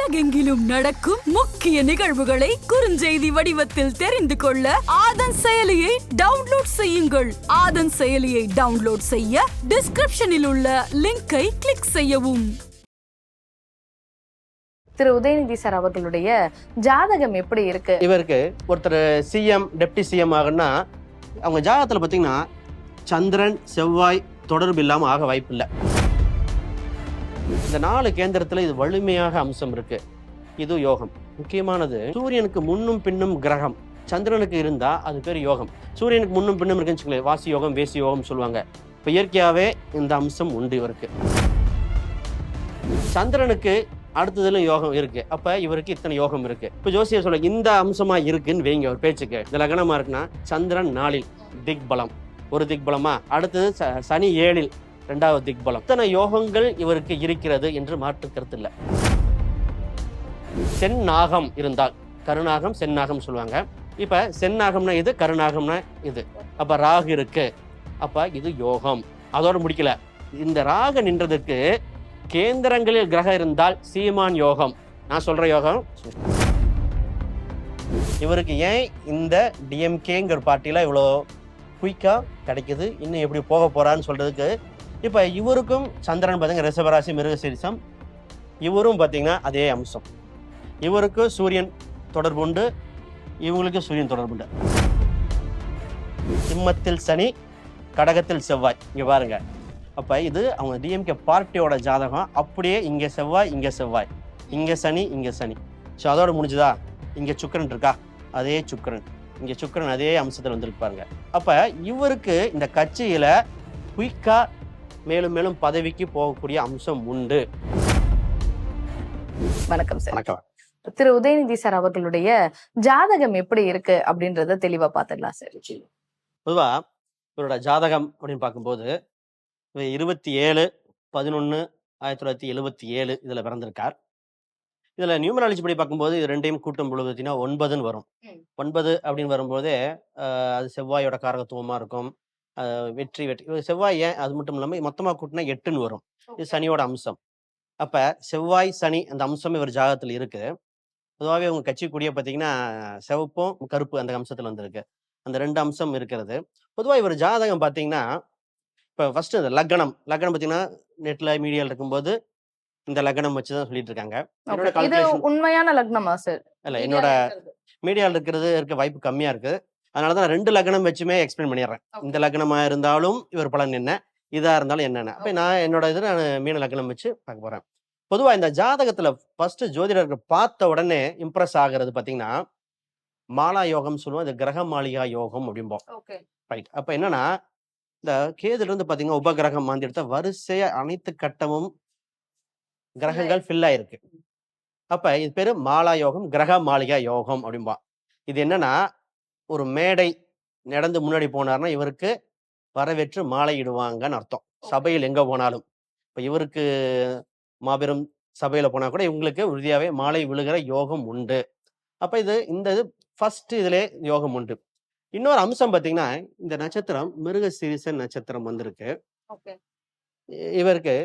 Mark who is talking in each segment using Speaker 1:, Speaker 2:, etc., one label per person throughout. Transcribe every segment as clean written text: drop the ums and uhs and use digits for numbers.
Speaker 1: உலகெங்கிலும் நடக்கும் முக்கிய நிகழ்வுகளை குறுஞ்செய்தி வடிவத்தில் தெரிந்து கொள்ள ஆதன் செயலியை டவுன்லோட் செய்யுங்கள். ஆதன் செயலியை டவுன்லோட் செய்ய டிஸ்கிரிப்ஷனில் உள்ள லிங்கை கிளிக் செய்யவும்.
Speaker 2: திரு உதயநிதி சார் அவர்களுடைய ஜாதகம் எப்படி இருக்கு?
Speaker 3: இவருக்கு ஒருத்தர் சிஎம் டெப்டி சிஎம் ஆகுன்னா அவங்க ஜாதகத்துல பாத்தீங்கன்னா சந்திரன் செவ்வாய் தொடர்பு இல்லாம ஆக வாய்ப்பு இல்லை. இந்த 4 கேந்திரத்துல இது வலிமையாக அம்சம் இருக்கு. இது யோகம். முக்கியமானது சூரியனுக்கு முன்னும் பின்னும் கிரகம் சந்திரனுக்கு இருந்தா அது பேர் யோகம். சூரியனுக்கு முன்னும் பின்னும் இருக்குன்னு வச்சுக்கோங்களேன், வாசி யோகம் வேசி யோகம் சொல்லுவாங்க. இப்போ இயற்கையாவே இந்த அம்சம் உண்டு இவருக்கு. சந்திரனுக்கு அடுத்ததுல யோகம் இருக்கு. அப்ப இவருக்கு இத்தனை யோகம் இருக்கு. இப்ப ஜோசியர் சொல்ல இந்த அம்சமா இருக்குன்னு வைங்க ஒரு பேச்சுக்கு. இந்த லக்னமா இருக்குன்னா சந்திரன் 4 திக் பலம், ஒரு திக் பலமா. அடுத்தது சனி 7 2வது திக் பலம். இத்தனை யோகங்கள் இவருக்கு இருக்கிறது என்று மாற்று கருத்து இல்லை. செந்நாகம் இருந்தால், கருநாகம் செந்நாகம் சொல்லுவாங்க. இப்ப செந்நாகம்னா இது, கருநாகம்னா இது. அப்ப ராகு இருக்கு, அப்ப இது யோகம். அதோட முடிக்கல. இந்த ராகு நின்றதுக்கு கேந்திரங்களில் கிரகம் இருந்தால் சீமான் யோகம். நான் சொல்ற யோகம். இவருக்கு ஏன் இந்த டிஎம்கேங்கிற பார்ட்டில இவ்வளோ குயிக்கா கிடைக்குது, இன்னும் எப்படி போக போறான்னு சொல்றதுக்கு, இப்ப இவருக்கும் சந்திரன் பார்த்தீங்கன்னா ரிஷபராசி மிருகசீரிசம், இவரும் பார்த்தீங்கன்னா அதே அம்சம். இவருக்கு சூரியன் தொடர்பு உண்டு, இவங்களுக்கு சூரியன் தொடர்பு உண்டு. சிம்மத்தில் சனி, கடகத்தில் செவ்வாய். இங்க பாருங்க. அப்ப இது அவங்க டிஎம்கே பார்ட்டியோட ஜாதகம். அப்படியே இங்க செவ்வாய், இங்க செவ்வாய், இங்க சனி, இங்க சனி. ஸோ அதோட முடிஞ்சுதா? இங்க சுக்கிரன் இருக்கா, அதே சுக்கிரன். இங்க சுக்கிரன் அதே அம்சத்தில் வந்துருக்கு பாருங்க. அப்ப இவருக்கு இந்த கட்சியில குயிக்கா மேலும் மேலும் பதவிக்கு போகக்கூடிய அம்சம் உண்டு.
Speaker 2: வணக்கம் சார்.
Speaker 3: வணக்கம்.
Speaker 2: திரு உதயநிதி சார் அவர்களுடைய ஜாதகம் எப்படி இருக்கு அப்படின்றத தெளிவா பார்த்துடலாம் சார்.
Speaker 3: பொதுவா இவரோட ஜாதகம் அப்படின்னு பார்க்கும்போது 27/11/1977 இதுல பிறந்திருக்கார். இதுல நியூமராலஜி படி பார்க்கும்போது இது ரெண்டையும் கூட்டும் பொழுது பார்த்தீங்கன்னா 9ன்னு வரும். 9 அப்படின்னு வரும்போதே அது செவ்வாயோட காரகத்துவமா இருக்கும். வெற்றி செவ்வாய் ஏன் அது மட்டும் இல்லாம மொத்தமா கூட்டினா 8ன்னு வரும். இது சனியோட அம்சம். அப்ப செவ்வாய் சனி அந்த அம்சம் இவர் ஜாதகத்துல இருக்கு. பொதுவாகவே உங்க கட்சி கூடிய பார்த்தீங்கன்னா சிவப்பும் கருப்பு அந்த அம்சத்துல வந்திருக்கு. அந்த 2 அம்சம் இருக்கிறது. பொதுவாக இவர் ஜாதகம் பார்த்தீங்கன்னா இப்போ ஃபர்ஸ்ட் இந்த லக்னம் பார்த்தீங்கன்னா நெட்ல மீடியாவில் இருக்கும்போது இந்த லக்னம் வச்சுதான் சொல்லிட்டு இருக்காங்க.
Speaker 2: இது உண்மையான லக்னமா சார்?
Speaker 3: இல்ல, என்னோட மீடியாவில் இருக்க வாய்ப்பு கம்மியா இருக்கு. அதனாலதான் 2 லக்னம் வச்சுமே எக்ஸ்பிளைன் பண்ணிடுறேன். இந்த லக்னமா இருந்தாலும் இவர் பலன் என்ன, இதா இருந்தாலும் என்னென்ன. அப்ப நான் என்னோட இது நான் மீன லக்னம் வச்சு பார்க்க போறேன். பொதுவா இந்த ஜாதகத்துல ஃபர்ஸ்ட் ஜோதிடர்கள் பார்த்த உடனே இம்ப்ரெஸ் ஆகுறது பாத்தீங்கன்னா மாலா யோகம் சொல்லுவோம். இது கிரக மாளிகா யோகம் அப்படிம்போம். ரைட். அப்ப என்னன்னா இந்த கேதுல இருந்து பாத்தீங்கன்னா உபகிரகம் மாந்தி எடுத்த வரிசைய அனைத்து கட்டமும் கிரகங்கள் ஃபில் ஆயிருக்கு. அப்ப இது பேரு மாலா யோகம், கிரக மாளிகா யோகம் அப்படின்பா. இது என்னன்னா ஒரு மேடை நடந்து முன்னாடி போனார்னா இவருக்கு வரவேற்று மாலை இடுவாங்கன்னு அர்த்தம். சபையில் எங்க போனாலும் இப்ப இவருக்கு மாபெரும் சபையில போனா கூட இவங்களுக்கு உறுதியாவே மாலை விழுகிற யோகம் உண்டு. அப்ப இந்த இது ஃபர்ஸ்ட் இதுல யோகம் உண்டு. இன்னொரு அம்சம் பாத்தீங்கன்னா இந்த நட்சத்திரம் மிருகசீரிசன் நட்சத்திரம் வந்திருக்கு. இவருக்கு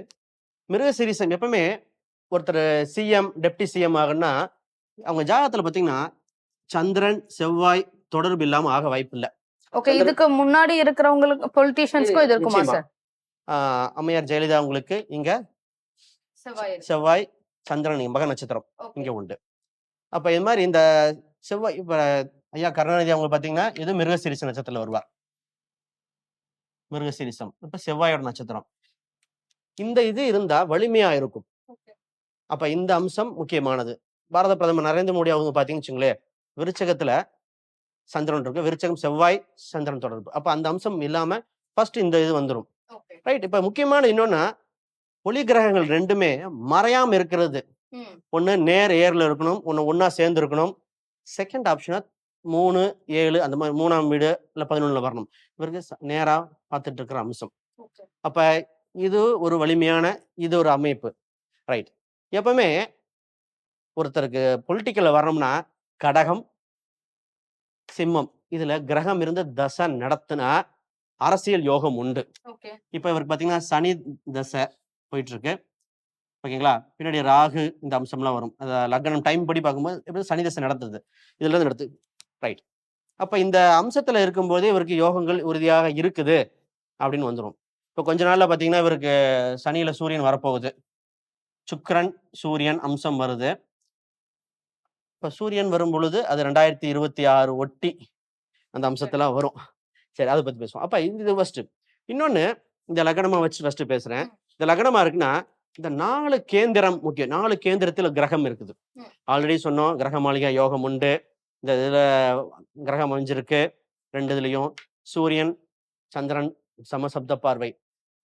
Speaker 3: மிருகசீரிசன் எப்பவுமே ஒருத்தர் சிஎம் டெப்டி சிஎம் ஆகுன்னா அவங்க ஜாதகத்துல பாத்தீங்கன்னா சந்திரன் செவ்வாய் தொடர்பு இல்லாம ஆக வாய்ப்பு இல்லை.
Speaker 2: ஓகே, இதுக்கு முன்னாடி இருக்கிறவங்களுக்கு பொலிட்டிஷியன்ஸ்க்கும் இது இருக்குமா சார்?
Speaker 3: அம்மையார் ஜெயலலிதா உங்களுக்கு இங்க செவ்வாய் சந்திரன் மக நட்சத்திரம் இங்க உண்டு. அப்ப இது மாதிரி இந்த செவ்வாய் இப்ப ஐயா கருணாநிதி அவங்க பாத்தீங்கன்னா இது மிருகசீரிச நட்சத்திரத்துல வருவார். மிருகசீரிசம் இப்ப செவ்வாயோட நட்சத்திரம். இந்த இது இருந்தா வலிமையா இருக்கும். அப்ப இந்த அம்சம் முக்கியமானது. பாரத பிரதமர் நரேந்திர மோடி அவங்க பாத்தீங்கன்னு வச்சுங்களேன், விருச்சகத்துல சந்திரன் இருக்கு. விருச்சகம் செவ்வாய் சந்திரன் தொடர்பு. அப்ப அந்த அம்சம் இல்லாம ஃபர்ஸ்ட் இந்த இது வந்துடும். ரைட். இப்ப முக்கியமான இன்னொன்னா ஒளி கிரகங்கள் ரெண்டுமே மறையாம இருக்கிறது. ஒண்ணு நேர் ஏர்ல இருக்கணும், ஒன்னா சேர்ந்து இருக்கணும். செகண்ட் ஆப்ஷனா 3 7 அந்த மாதிரி 3ஆம் வீடு இல்ல 11ல வரணும். இவருக்கு நேரா பார்த்துட்டு இருக்கிற அம்சம். அப்ப இது ஒரு வலிமையான இது ஒரு அமைப்பு. ரைட். எப்பவுமே ஒருத்தருக்கு பொலிட்டிக்கல்ல வரணும்னா கடகம் சிம்மம் இதுல கிரகம் இருந்து தசை நடத்தினா அரசியல் யோகம் உண்டு. இப்ப இவருக்கு பாத்தீங்கன்னா சனி தசை போயிட்டு இருக்கு. ஓகேங்களா? பின்னாடி ராகு இந்த அம்சம்லாம் வரும். லக்னம் டைம் படி பார்க்கும்போது எப்படி சனி தசை நடந்தது. இதுல இருந்து நடத்து. ரைட். அப்ப இந்த அம்சத்துல இருக்கும்போதே இவருக்கு யோகங்கள் உறுதியாக இருக்குது அப்படின்னு வந்துரும். இப்ப கொஞ்ச நாள்ல பார்த்தீங்கன்னா, இவருக்கு சனியில சூரியன் வரப்போகுது. சுக்கிரன், சூரியன் அம்சம் வருது. இப்ப சூரியன் வரும்பொழுது அது 2026 ஒட்டி அந்த அம்சத்துல வரும். சரி, அத பத்தி பேசுவோம். அப்ப இது ஃபர்ஸ்ட். இன்னொன்னு இந்த லக்னமா வச்சு ஃபர்ஸ்ட் பேசுறேன். இந்த லக்னமா இருக்குன்னா, இந்த 4 கேந்திரம் முக்கியம். 4 கேந்திரத்துல கிரகம் இருக்குது. ஆல்ரெடி சொன்னோம் கிரக மாளிகை யோகம் உண்டு. இந்த இதுல கிரகம் அமைஞ்சிருக்கு. 2 இதுலயும் சூரியன், சந்திரன் சமசப்த பார்வை.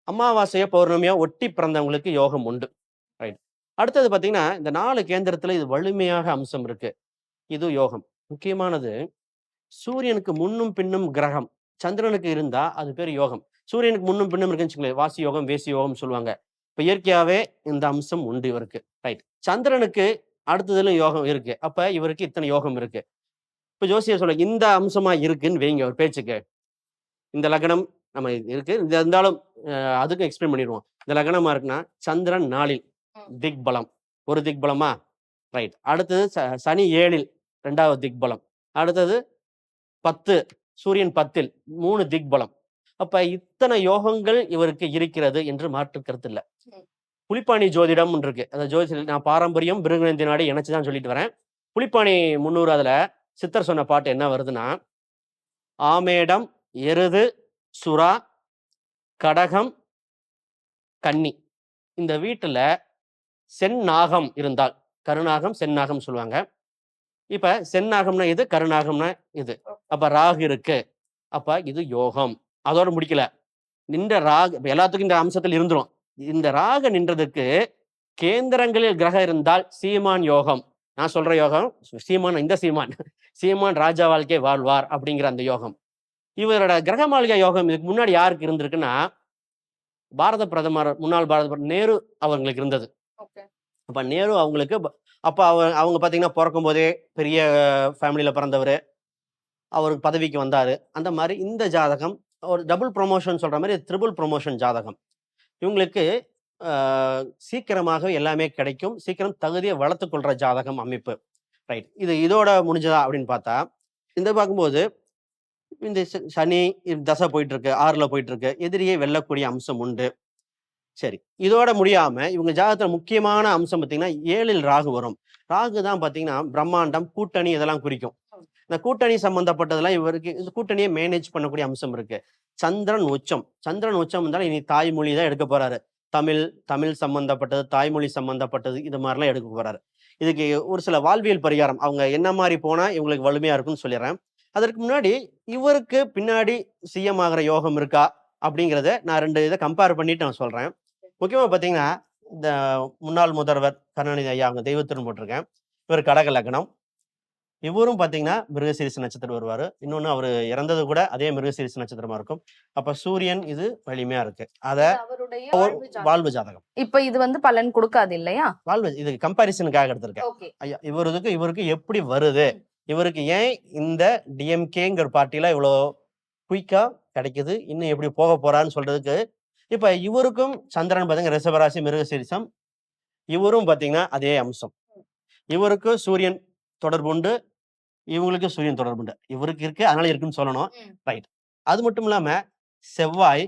Speaker 3: அமாவாசைய பௌர்ணமியா ஒட்டி பிறந்தவங்களுக்கு யோகம் உண்டு. ரைட். அடுத்தது பாத்தீங்கன்னா, இந்த 4 கேந்திரத்துல இது வலிமையாக அம்சம் இருக்கு. இது யோகம். முக்கியமானது சூரியனுக்கு முன்னும் பின்னும் கிரகம் சந்திரனுக்கு இருந்தா அது பேர் யோகம். சூரியனுக்கு முன்னும் பின்னும் இருக்குன்னு வச்சுக்கோங்களேன், வாசி யோகம், வேசி யோகம் சொல்லுவாங்க. இப்ப இயற்கையாவே இந்த அம்சம் உண்டு இவருக்கு. ரைட். சந்திரனுக்கு அடுத்ததுல யோகம் இருக்கு. அப்ப இவருக்கு இத்தனை யோகம் இருக்கு. இப்ப ஜோசியர் சொல்ல இந்த அம்சமா இருக்குன்னு வைங்க ஒரு பேச்சுக்கு. இந்த லக்னம் நம்ம இருக்கு. இது இருந்தாலும் அதுக்கும் எக்ஸ்பிளைன் பண்ணிடுவோம். இந்த லக்னமா இருக்குன்னா சந்திரன் 4ல் திக்பலம். ஒரு திக்பலமா? ரைட். அடுத்தது சனி 7ல் 2வது திக்பலம். அடுத்தது 10 சூரியன் 10ல் 3 திக்பலம். அப்ப இத்தனை யோகங்கள் இவருக்கு இருக்கிறது என்று மாற்று கருத்து இல்ல. புலிப்பாணி ஜோதிடம் இருக்கு. அந்த ஜோதிட நான் பாரம்பரியம் பிருகுநந்தி நாடு இணைச்சுதான் சொல்லிட்டு வரேன். புலிப்பாணி 300 அதுல சித்தர் சொன்ன பாட்டு என்ன வருதுன்னா, ஆமேடம், எருது, சுறா, கடகம், கன்னி. இந்த வீட்டுல செந்நாகம் இருந்தால், கருநாகம் செந்நாகம் சொல்லுவாங்க. இப்ப செந்நாகம்னா இது, கருநாகம்னா இது. அப்ப ராகு இருக்கு. அப்ப இது யோகம். அதோட முடிக்கல. நின்ற ராகு எல்லாத்துக்கும் இந்த அம்சத்தில் இருந்துரும். இந்த ராக நின்றதுக்கு கேந்திரங்களில் கிரகம் இருந்தால் சீமான் யோகம். நான் சொல்ற யோகம் சீமான், இந்த சீமான் ராஜா வாழ்க்கை வாழ்வார் அப்படிங்கிற அந்த யோகம். இவரோட கிரக மாளிகை யோகம் இதுக்கு முன்னாடி யாருக்கு இருந்திருக்குன்னா, பாரத பிரதமர் முன்னாள் பாரத பிரதமர் நேரு அவங்களுக்கு இருந்தது. அப்ப நேரு அவங்களுக்கு அப்ப அவங்க பாத்தீங்கன்னா பிறக்கும் போதே பெரிய ஃபேமிலியில பிறந்தவர், அவருக்கு பதவிக்கு வந்தாரு. அந்த மாதிரி இந்த ஜாதகம் ஒரு டபுள் ப்ரொமோஷன் சொல்ற மாதிரி ட்ரிபிள் ப்ரொமோஷன் ஜாதகம். இவங்களுக்கு சீக்கிரமாக எல்லாமே கிடைக்கும். சீக்கிரம் தகுதியை வளர்த்துக் கொள்ற ஜாதகம் அமைப்பு. ரைட். இதோட முடிஞ்சதா அப்படின்னு பார்த்தா, இந்த பார்க்கும்போது இந்த சனி தசை போயிட்டு இருக்கு, 6ல போயிட்டு இருக்கு. எதிரியை வெல்லக்கூடிய அம்சம் உண்டு. சரி, இதோட முடியாம இவங்க ஜாதகத்துல முக்கியமான அம்சம் பார்த்தீங்கன்னா 7ல் ராகு வரும். ராகு தான் பாத்தீங்கன்னா பிரம்மாண்டம், கூட்டணி இதெல்லாம் குறிக்கும். இந்த கூட்டணி சம்பந்தப்பட்டதெல்லாம் இவருக்கு இந்த கூட்டணியை மேனேஜ் பண்ணக்கூடிய அம்சம் இருக்கு. சந்திரன் உச்சம். சந்திரன் உச்சம் இருந்தாலும் இனி தாய்மொழி தான் எடுக்க போறாரு. தமிழ் சம்பந்தப்பட்டது, தாய்மொழி சம்பந்தப்பட்டது, இது மாதிரிலாம் எடுக்க போறாரு. இதுக்கு ஒரு சில வாழ்வியல் பரிகாரம் அவங்க என்ன மாதிரி போனா இவங்களுக்கு வலிமையா இருக்குன்னு சொல்லிடுறேன். அதற்கு முன்னாடி இவருக்கு பின்னாடி சிஎம் ஆகிற யோகம் இருக்கா அப்படிங்கிறத நான் 2 இதை கம்பேர் பண்ணிட்டு நான் சொல்றேன். முக்கியமா பாத்தீங்கன்னா, இந்த முன்னாள் முதல்வர் கருணாநிதி ஐயா அவங்க தெய்வத்திருன்னு போட்டிருக்கேன். இவர் கடக லக்னம். இவரும் பாத்தீங்கன்னா மிருகசீரிஷ நட்சத்திரம் வருவாரு. இன்னொன்னு அவரு இறந்தது கூட அதே மிருகசீரிஷ நட்சத்திரமா இருக்கும். அப்ப சூரியன் இது வலிமையா இருக்கு. அத வாழ்வு ஜாதகம்.
Speaker 2: இப்ப இது பலன் கொடுக்காது இல்லையா?
Speaker 3: வாழ்வு இது கம்பாரிசனுக்காக எடுத்திருக்கேன். ஐயா இவருக்கு எப்படி வருது, இவருக்கு ஏன் இந்த டிஎம்கேங்கிற பார்ட்டில இவ்வளோ குயிக்கா கிடைக்குது, இன்னும் எப்படி போக போறான்னு சொல்றதுக்கு, இப்ப இவருக்கும் சந்திரன் பாத்தீங்கன்னா ரிஷபராசி மிருகசீரிஷம். இவரும் பாத்தீங்கன்னா அதே அம்சம். இவருக்கு சூரியன் தொடர்பு உண்டு, இவங்களுக்கு சூரியன் தொடர்பு உண்டு. இவருக்கு இருக்கு, அதனால இருக்குன்னு சொல்லணும். ரைட். அது மட்டும் இல்லாம செவ்வாய்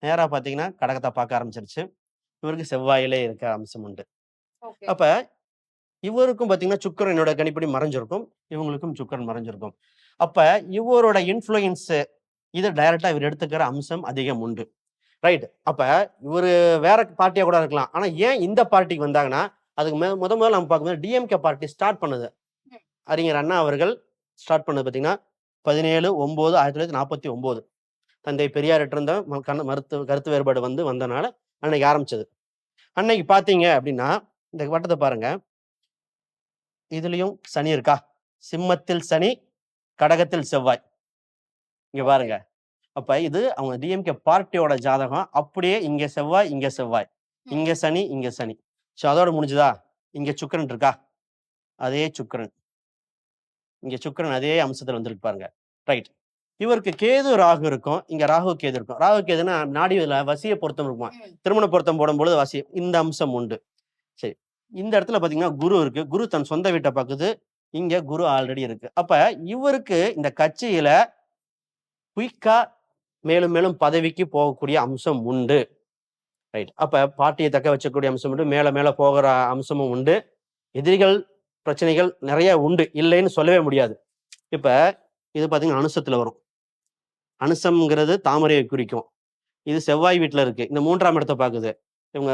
Speaker 3: நேரா பாத்தீங்கன்னா கடகத்தை பார்க்க ஆரம்பிச்சிருச்சு. இவருக்கு செவ்வாயிலே இருக்க அம்சம் உண்டு. அப்ப இவருக்கும் பாத்தீங்கன்னா சுக்கிரன் என்னோட கணிப்படி மறைஞ்சிருக்கும், இவங்களுக்கும் சுக்கிரன் மறைஞ்சிருக்கும். அப்ப இவரோட இன்ஃப்ளூயன்ஸ் இது டைரக்டா இவர் எடுத்துக்கிற அம்சம் அதிகம் உண்டு. ரைட். அப்ப இவரு வேற பார்ட்டியா கூட இருக்கலாம். ஆனா ஏன் இந்த பார்ட்டிக்கு வந்தாங்கன்னா, அதுக்கு முதல்ல நம்ம பார்க்கும்போது டிஎம்கே பார்ட்டி ஸ்டார்ட் பண்ணது அறிஞர் அண்ணா அவர்கள் ஸ்டார்ட் பண்ணது பாத்தீங்கன்னா 17/9/1949. தந்தை பெரியார் இருந்த கருத்து வேறுபாடு வந்தனால அன்னைக்கு ஆரம்பிச்சது. அன்னைக்கு பாத்தீங்க அப்படின்னா இந்த வட்டத்தை பாருங்க. இதுலயும் சனி இருக்கா? சிம்மத்தில் சனி, கடகத்தில் செவ்வாய். இங்க பாருங்க. அப்ப இது அவங்க டிஎம்கே பார்ட்டியோட ஜாதகம். அப்படியே இங்க செவ்வாய், இங்க செவ்வாய், இங்க சனி, இங்க சனி. சோ அதோட முடிஞ்சுதா? இங்க சுக்கிரன் இருக்கா? அதே சுக்கிரன், இங்க சுக்கிரன் அதே அம்சத்துல வந்துருக்கு பாருங்க. ரைட். இவருக்கு கேது ராகு இருக்கும். இங்க ராகு கேது இருக்கும். ராகு கேதுன்னா நாடியில வசிய பொருத்தம் இருக்குமா, திருமண பொருத்தம் போடும்பொழுது வசியம், இந்த அம்சம் உண்டு. சரி, இந்த இடத்துல பாத்தீங்கன்னா குரு இருக்கு. குரு தன் சொந்த வீட்டை பாக்குது. இங்க குரு ஆல்ரெடி இருக்கு. அப்ப இவருக்கு இந்த கட்சியில குயிக்கா மேலும் மேலும் பதவிக்கு போகக்கூடிய அம்சம் உண்டு. ரைட். அப்ப பார்ட்டியை தக்க வச்சக்கூடிய அம்சம் உண்டு. மேல மேல போகிற அம்சமும் உண்டு. எதிரிகள் பிரச்சனைகள் நிறைய உண்டு, இல்லைன்னு சொல்லவே முடியாது. இப்ப இது பாத்தீங்கன்னா அனுசத்துல வரும். அனுசம்ங்கிறது தாமரையை குறிக்கும். இது செவ்வாய் வீட்டுல இருக்கு. இந்த 3ஆம் இடத்தை பாக்குது. இவங்க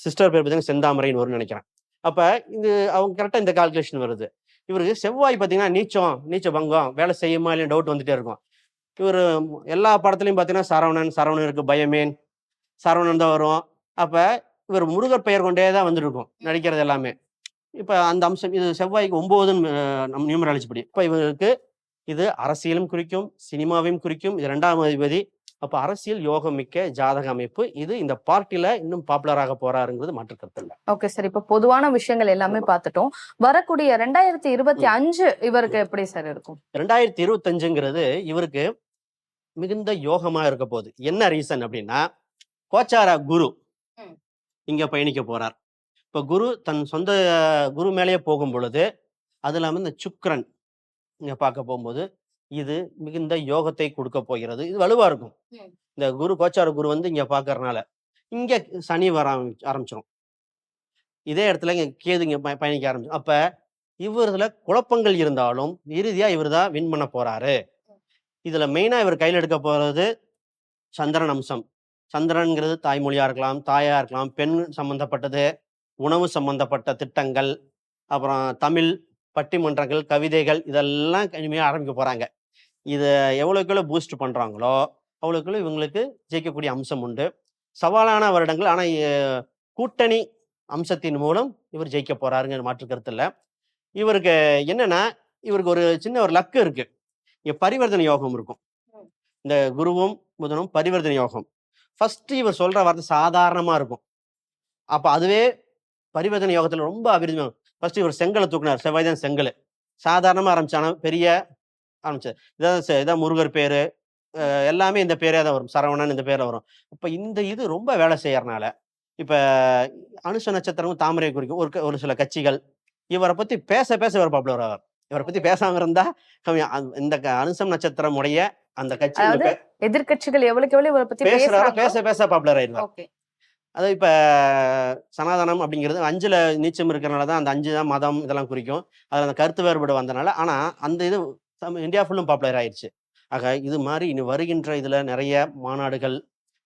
Speaker 3: சிஸ்டர் பேர் பார்த்தீங்கன்னா செந்தாமரைன்னு வரும்னு நினைக்கிறேன். அப்ப இது அவங்க கரெக்டா இந்த கால்குலேஷன் வருது. இவருக்கு செவ்வாய் பார்த்தீங்கன்னா நீச்ச பங்கம், வேலை செய்யுமா இல்லையா டவுட் வந்துட்டே இருக்கும். இவர் எல்லா படத்துலையும் பார்த்தீங்கன்னா சரவணனுக்கு பயமேன், சரவணன் தான் வரும். அப்ப இவர் முருகர் பெயர் கொண்டே தான் வந்துருக்கும் நடிக்கிறது எல்லாமே. இப்ப அந்த அம்சம் இது செவ்வாய்க்கு 9ன்னு நம் நியூமராலஜி படி. இப்ப இவருக்கு இது அரசியலும் குறிக்கும், சினிமாவையும் குறிக்கும். இது 2ஆம் அதிபதி. அப்ப அரசியல் யோகம் மிக்க ஜாதக அமைப்பு. இது இந்த பார்ட்டில இன்னும் பாப்புலராக போறாருங்கிறது மாற்று கருத்து இல்ல.
Speaker 2: Okay sir. இப்ப பொதுவான விஷயங்கள் எல்லாமே பார்த்துட்டோம். வரக்கூடிய 2025 இவருக்கு எப்படி சார் இருக்கும்?
Speaker 3: 2025ங்கிறது இவருக்கு மிகுந்த யோகமா இருக்க போகுது. என்ன ரீசன் அப்படின்னா, கோச்சார குரு இங்க பயணிக்க போறார். இப்ப குரு தன் சொந்த குரு மேலேயே போகும் பொழுது, அது இல்லாம இந்த சுக்கிரன் இங்க பார்க்க போகும்போது, இது மிகுந்த யோகத்தை கொடுக்க போகிறது. இது வலுவா இருக்கும். இந்த குரு கோச்சார குரு வந்து இங்க பாக்குறதுனால இங்க சனி வர ஆரம்பிச்சிடும். இதே இடத்துல இங்க கேது இங்க பயணிக்க ஆரம்பிச்சிடும். அப்ப இவர்ல குழப்பங்கள் இருந்தாலும் இறுதியா இவர் தான் வின் பண்ண போறாரு. இதுல மெயினா இவர் கையில் எடுக்க போறது சந்திரன் அம்சம். சந்திரன்கிறது தாய்மொழியா இருக்கலாம், தாயா இருக்கலாம், பெண் சம்பந்தப்பட்டது, உணவு சம்பந்தப்பட்ட திட்டங்கள், அப்புறம் தமிழ் பட்டிமன்றங்கள், கவிதைகள் இதெல்லாம் இனிமையா ஆரம்பிக்க போறாங்க. இதை எவ்வளவுக்குள்ள பூஸ்ட் பண்றாங்களோ அவ்வளவுக்குள்ள இவங்களுக்கு ஜெயிக்கக்கூடிய அம்சம் உண்டு. சவாலான வருடங்கள், ஆனா கூட்டணி அம்சத்தின் மூலம் இவர் ஜெயிக்க போறாருங்கிற மாற்று கருத்து இல்லை. இவருக்கு என்னன்னா, இவருக்கு ஒரு சின்ன ஒரு லக்கு இருக்கு. இங்க பரிவர்த்தனை யோகம் இருக்கும். இந்த குருவும் புதனும் பரிவர்த்தனை யோகம். ஃபர்ஸ்ட் இவர் சொல்ற வார்த்தை சாதாரணமா இருக்கும். அப்ப அதுவே பரிவர்த்தனை யோகத்துல ரொம்ப அபிவிருத்தி. ஃபர்ஸ்ட் இவர் செங்கலை தூக்குனார். செவ்வாய் தான் செங்கல். சாதாரணமா ஆரம்பிச்சானா பெரிய ஆரம்பிச்சது. இதான் முருகர் பேரு, எல்லாமே இந்த பேரே தான் வரும். சரவணன் இந்த பேரை வரும். அப்ப இந்த இது ரொம்ப வேலை செய்யறதுனால இப்ப அனுஷ நட்சத்திரமும் தாமரை குறிக்கும் ஒரு சில கட்சிகள் இவரை பத்தி பேச இவர் பாப்புலர் ஆவார். இவரை பத்தி பேசாம இருந்தா இந்த அனுசம் நட்சத்திரம் உடைய அந்த கட்சி
Speaker 2: எதிர்கட்சிகள் எவ்வளவுக்கு எவ்வளவு இவரை பத்தி
Speaker 3: பேச பாப்புலர் ஆயிடுவார். அது இப்ப சனாதனம் அப்படிங்கிறது 5ல நீச்சம் இருக்கிறனால தான் அந்த 5 தான் மதம் இதெல்லாம் குறிக்கும். அதுல அந்த கருத்து வேறுபாடு வந்தனால, ஆனா அந்த இது இந்தியா ஃபுல்லும் பாப்புலர் ஆயிடுச்சு. ஆக இது மாதிரி இனி வருகின்ற இதுல நிறைய மாநாடுகள்,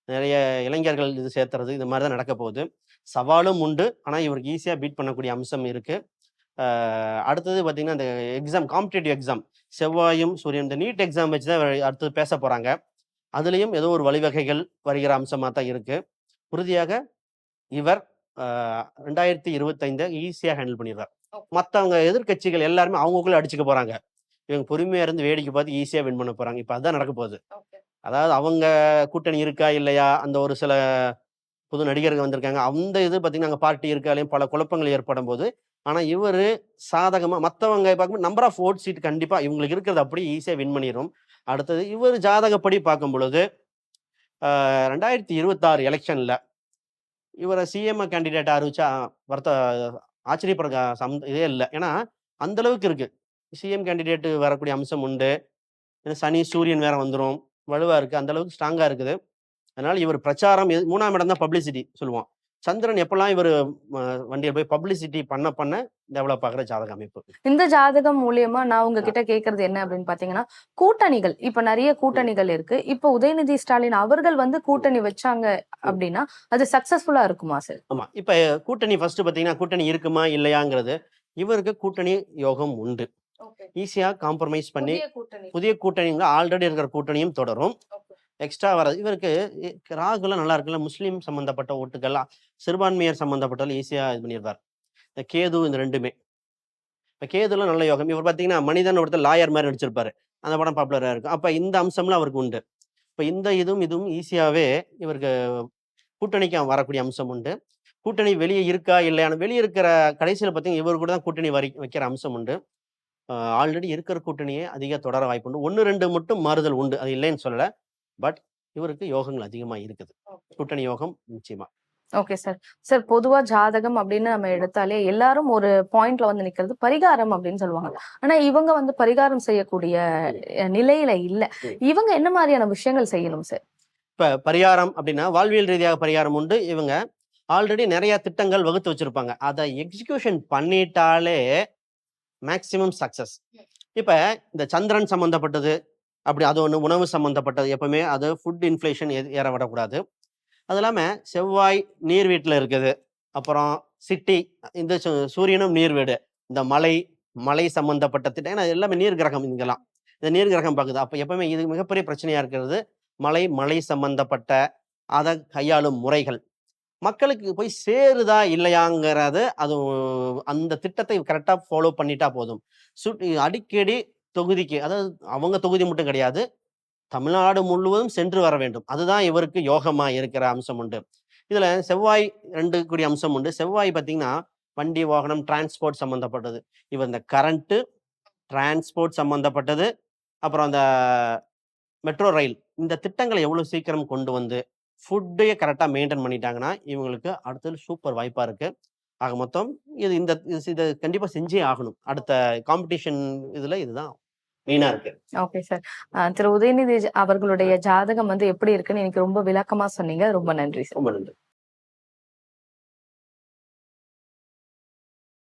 Speaker 3: நிறைய இளைஞர்கள் இது சேர்த்துறது, இது மாதிரி தான் நடக்க போகுது. சவாலும் உண்டு, ஆனா இவருக்கு ஈஸியா பீட் பண்ணக்கூடிய அம்சம் இருக்கு. அடுத்தது பார்த்தீங்கன்னா, இந்த எக்ஸாம் காம்படிட்டிவ் எக்ஸாம் செவ்வாயும் சூரியன் இந்த நீட் எக்ஸாம் வச்சு தான் அடுத்தது பேச போறாங்க. அதுலேயும் ஏதோ ஒரு வழிவகைகள் வருகிற அம்சமாக தான் இருக்கு. உறுதியாக இவர் 2025 ஈஸியாக ஹேண்டில் பண்ணிடுறார். மற்றவங்க எதிர்கட்சிகள் எல்லாருமே அவங்களுக்குள்ள அடிச்சுக்க போறாங்க. இவங்க பொறுமையா இருந்து வேடிக்கை பார்த்து ஈஸியா வின் பண்ண போறாங்க. இப்ப அதான் நடக்க போகுது. அதாவது அவங்க கூட்டணி இருக்கா இல்லையா, அந்த ஒரு சில புது நடிகர்கள் வந்திருக்காங்க, அந்த இது பார்த்தீங்கன்னா அங்கே பார்ட்டி இருக்காலையும் பல குழப்பங்கள் ஏற்படும் போது, ஆனா இவர் சாதகமா மற்றவங்க பார்க்கும்போது நம்பர் ஆஃப் ஓட் சீட் கண்டிப்பா இவங்களுக்கு இருக்கிறது அப்படியே ஈஸியா வின் பண்ணிடும். அடுத்தது இவர் ஜாதகப்படி பார்க்கும் பொழுது 2026 எலெக்ஷன்ல இவரை சிஎம் கேண்டிடேட் அறிவிச்சா ஆச்சரியப்படுற இதே இல்லை. ஏன்னா அந்த அளவுக்கு இருக்கு. சிஎம் கேண்டிடேட் வரக்கூடிய அம்சம் உண்டு. சனி சூரியன் வேற வந்துடும், வலுவா இருக்கு, அந்த அளவுக்கு ஸ்ட்ராங்கா இருக்குது. அதனால இவர் பிரச்சாரம் 3ஆம் இடம் தான் பப்ளிசிட்டி சொல்லுவோம். சந்திரன் எப்பெல்லாம் இவர் வண்டியை போய் பப்ளிசிட்டி பண்ண டெவலப் ஆகிற ஜாதக அமைப்பு.
Speaker 2: இந்த ஜாதகம் மூலியமா நான் உங்ககிட்ட கேட்கறது என்ன அப்படின்னு பாத்தீங்கன்னா, கூட்டணிகள் இப்ப நிறைய கூட்டணிகள் இருக்கு. இப்ப உதயநிதி ஸ்டாலின் அவர்கள் வந்து கூட்டணி வச்சாங்க அப்படின்னா அது சக்சஸ்ஃபுல்லா இருக்குமா சார்?
Speaker 3: ஆமா, இப்ப கூட்டணி ஃபர்ஸ்ட் பாத்தீங்கன்னா கூட்டணி இருக்குமா இல்லையாங்கிறது, இவருக்கு கூட்டணி யோகம் உண்டு. ஈஸியா காம்ப்ரமைஸ் பண்ணி புதிய கூட்டணிங்க ஆல்ரெடி இருக்கிற கூட்டணியும் தொடரும். எக்ஸ்ட்ரா வராது. இவருக்கு ராகுலாம் நல்லா இருக்குல்ல, முஸ்லீம் சம்பந்தப்பட்ட ஓட்டுகள், சிறுபான்மையர் சம்பந்தப்பட்டது ஈஸியா இது பண்ணிடுவார். இந்த கேது இந்த ரெண்டுமே. இப்போ கேதுலாம் நல்ல யோகம். இவர் பார்த்தீங்கன்னா மனிதன் ஒருத்தர் லாயர் மாதிரி நடிச்சிருப்பாரு. அந்த படம் பாப்புலராக இருக்கும். அப்போ இந்த அம்சம்லாம் அவருக்கு உண்டு. இப்போ இந்த இதுவும் ஈஸியாகவே இவருக்கு கூட்டணிக்கு வரக்கூடிய அம்சம் உண்டு. கூட்டணி வெளியே இருக்கா இல்லையான வெளியே இருக்கிற கடைசியில் பார்த்தீங்கன்னா இவர் கூட தான் கூட்டணி வைக்கிற அம்சம் உண்டு. ஆல்ரெடி இருக்கிற கூட்டணியே அதிக தொடர வாய்ப்பு உண்டு. 1-2 மட்டும் மாறுதல் உண்டு, அது இல்லைன்னு சொல்லலை. பட் இவருக்கு யோகங்கள் அதிகமா இருக்குது. கூட்டணி யோகம் நிச்சயமா.
Speaker 2: Okay sir. சார் பொதுவா ஜாதகம் அப்படின்னு நம்ம எடுத்தாலே எல்லாரும் ஒரு பாயிண்ட்ல வந்து நிக்கிறது பரிகாரம் அப்படின்னு சொல்லுவாங்க. ஆனா இவங்க வந்து பரிகாரம் செய்யக்கூடிய நிலையில இல்ல. இவங்க என்ன மாதிரியான விஷயங்கள் செய்யணும் சார்?
Speaker 3: இப்ப பரிகாரம் அப்படின்னா வாழ்வியல் ரீதியாக பரிகாரம் உண்டு. இவங்க ஆல்ரெடி நிறைய திட்டங்கள் வகுத்து வச்சிருப்பாங்க. அதை எக்ஸிகியூஷன் பண்ணிட்டாலே மேக்சிமம் சக்சஸ். இப்ப இந்த சந்திரன் சம்பந்தப்பட்டது அப்படி அது ஒண்ணு, உணவு சம்பந்தப்பட்டது எப்பவுமே அது ஃபுட் இன்ஃப்ளேஷன் ஏற விடக்கூடாது. அது இல்லாம செவ்வாய் நீர் வீட்டுல இருக்குது. அப்புறம் சிட்டி இந்த சூரியனும் நீர் வீடு. இந்த மலை சம்பந்தப்பட்ட திட்டம், ஏன்னா எல்லாமே நீர் கிரகம் இங்கெல்லாம். இந்த நீர் கிரகம் பார்க்குது. அப்ப எப்பவுமே இது மிகப்பெரிய பிரச்சனையா இருக்கிறது மலை சம்பந்தப்பட்ட அதை கையாளும் முறைகள். மக்களுக்கு போய் சேருதா இல்லையாங்கிறது அது அந்த திட்டத்தை கரெக்டா ஃபாலோ பண்ணிட்டா போதும். அடிக்கடி தொகுதிக்கு, அதாவது அவங்க தொகுதி மட்டும் கிடையாது, தமிழ்நாடு முழுவதும் சென்று வர வேண்டும். அதுதான் இவருக்கு யோகமா இருக்கிற அம்சம் உண்டு. இதுல செவ்வாய் 2 கூடிய அம்சம் உண்டு. செவ்வாய் பார்த்தீங்கன்னா வண்டி வாகனம் டிரான்ஸ்போர்ட் சம்பந்தப்பட்டது. இவர் இந்த கரண்ட் டிரான்ஸ்போர்ட் சம்பந்தப்பட்டது, அப்புறம் அந்த மெட்ரோ ரயில், இந்த திட்டங்களை எவ்வளவு சீக்கிரம் கொண்டு வந்து ஃபுட்டையே கரெக்டா மெயின்டைன் பண்ணிட்டாங்கன்னா இவங்களுக்கு அடுத்தது சூப்பர் வாய்ப்பா இருக்கு. ஆக மொத்தம் இதை கண்டிப்பா செஞ்சே ஆகணும். அடுத்த காம்படிஷன் இதுல இதுதான் மெயினா இருக்கு.
Speaker 2: Okay sir. திரு உதயநிதி அவர்களுடைய ஜாதகம் வந்து எப்படி இருக்குன்னு எனக்கு ரொம்ப விளக்கமா சொன்னீங்க. ரொம்ப நன்றி சார்.
Speaker 3: ரொம்ப நன்றி.